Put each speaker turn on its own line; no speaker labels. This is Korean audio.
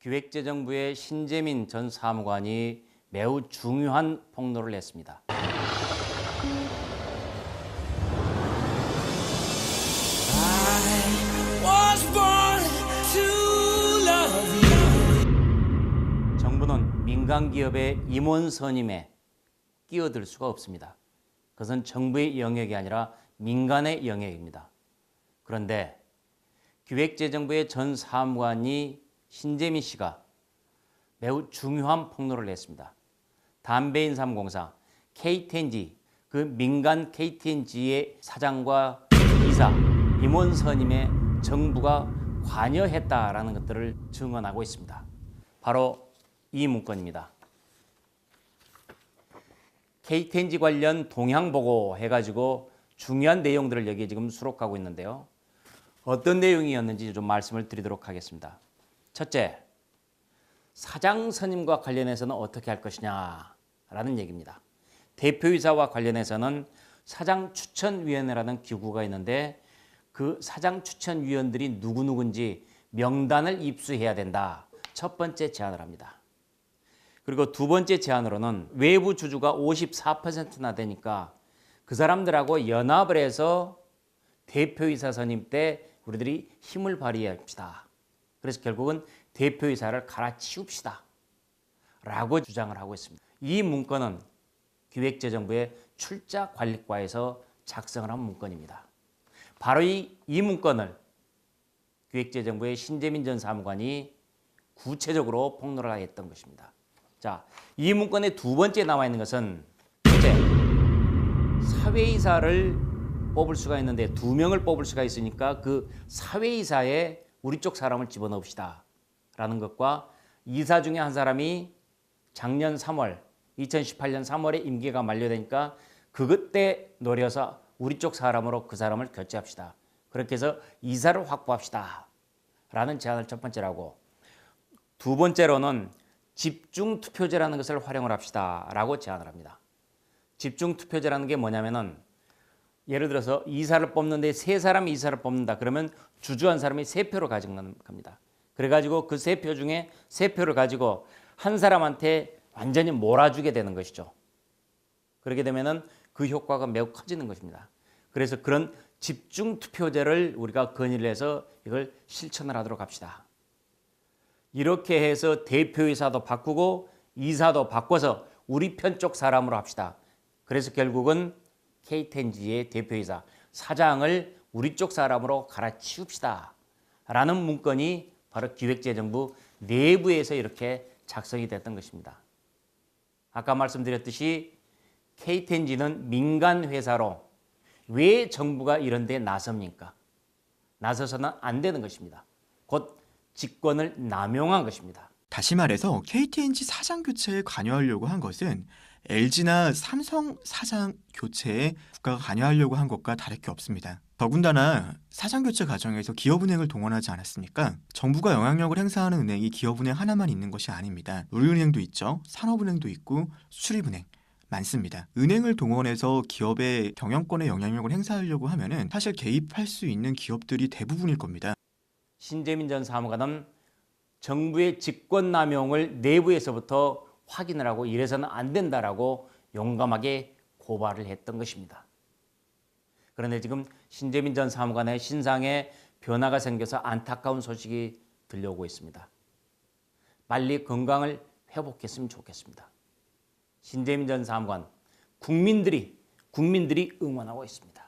기획재정부의 신재민 전 사무관이 매우 중요한 폭로를 했습니다. 정부는 민간 기업의 임원 선임에 끼어들 수가 없습니다. 그것은 정부의 영역이 아니라 민간의 영역입니다. 그런데 기획재정부의 전 사무관이 신재민 씨가 매우 중요한 폭로를 했습니다. 담배인삼공사 KT&G, 그 민간 KT&G의 사장과 이사, 임원 선임에 정부가 관여했다라는 것들을 증언하고 있습니다. 바로 이 문건입니다. KT&G 관련 동향보고 해가지고 중요한 내용들을 여기에 지금 수록하고 있는데요. 어떤 내용이었는지 좀 말씀을 드리도록 하겠습니다. 첫째, 사장 선임과 관련해서는 어떻게 할 것이냐라는 얘기입니다. 대표이사와 관련해서는 사장추천위원회라는 기구가 있는데 그 사장추천위원들이 누구누구인지 명단을 입수해야 된다. 첫 번째 제안을 합니다. 그리고 두 번째 제안으로는 외부 주주가 54%나 되니까 그 사람들하고 연합을 해서 대표이사 선임 때 우리들이 힘을 발휘합시다. 그래서 결국은 대표이사를 갈아치웁시다 라고 주장을 하고 있습니다. 이 문건은 기획재정부의 출자관리과에서 작성을 한 문건입니다. 바로 이 문건을 기획재정부의 신재민 전 사무관이 구체적으로 폭로를 했던 것입니다. 자, 이 문건의 두 번째 나와 있는 것은 첫째, 사회이사를 뽑을 수가 있는데 두 명을 뽑을 수가 있으니까 그 사회이사에 우리 쪽 사람을 집어넣읍시다 라는 것과 이사 중에 한 사람이 작년 3월 2018년 3월에 임기가 만료되니까 그때 노려서 우리 쪽 사람으로 그 사람을 교체합시다. 그렇게 해서 이사를 확보합시다 라는 제안을 첫 번째라고, 두 번째로는 집중투표제라는 것을 활용을 합시다 라고 제안을 합니다. 집중투표제라는 게 뭐냐면은 예를 들어서 이사를 뽑는데 세 사람이 이사를 뽑는다. 그러면 주주 한 사람이 세 표를 가지는 겁니다. 그래가지고 그 세 표 중에 세 표를 가지고 한 사람한테 완전히 몰아주게 되는 것이죠. 그렇게 되면은 그 효과가 매우 커지는 것입니다. 그래서 그런 집중투표제를 우리가 건의를 해서 이걸 실천을 하도록 합시다. 이렇게 해서 대표이사도 바꾸고 이사도 바꿔서 우리 편 쪽 사람으로 합시다. 그래서 결국은 KT&G의 대표이사, 사장을 우리 쪽 사람으로 갈아치웁시다 라는 문건이 바로 기획재정부 내부에서 이렇게 작성이 됐던 것입니다. 아까 말씀드렸듯이 KT&G는 민간 회사로 왜 정부가 이런 데 나섭니까? 나서서는 안 되는 것입니다. 곧 직권을 남용한 것입니다.
다시 말해서 KT&G 사장 교체에 관여하려고 한 것은 LG나 삼성 사장 교체에 국가가 관여하려고 한 것과 다를 게 없습니다. 더군다나 사장 교체 과정에서 기업은행을 동원하지 않았습니까? 정부가 영향력을 행사하는 은행이 기업은행 하나만 있는 것이 아닙니다. 우리은행도 있죠. 산업은행도 있고 수출입은행 많습니다. 은행을 동원해서 기업의 경영권에 영향력을 행사하려고 하면은 사실 개입할 수 있는 기업들이 대부분일 겁니다.
신재민 전 사무관은 정부의 직권남용을 내부에서부터 확인을 하고 이래서는 안 된다라고 용감하게 고발을 했던 것입니다. 그런데 지금 신재민 전 사무관의 신상에 변화가 생겨서 안타까운 소식이 들려오고 있습니다. 빨리 건강을 회복했으면 좋겠습니다. 신재민 전 사무관, 국민들이 응원하고 있습니다.